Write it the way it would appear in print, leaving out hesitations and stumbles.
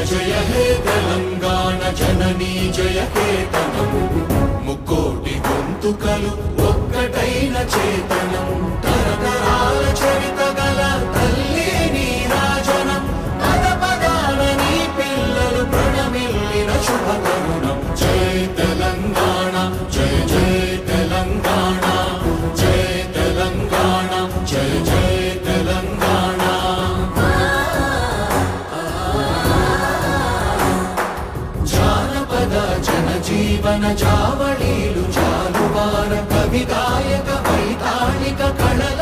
జయ హే తెలంగాణ జననీ జయ కేతనం ముక్కోటి గొంతుకలు ఒక్కటైన చేతనం తరతరాల చరిత గల తల్లి నీ రాజనం పద పదాన నీ పిల్లలు ప్రణమిల్లిన శుభ తరుణం జయ తెలంగాణ జయ జయ తెలంగాణ జయ తెలంగాణ జయ జయ తెలంగాణ జానపద జనజీవన జావళీలు జాలువార కవి గాయక వైతాళిక కళల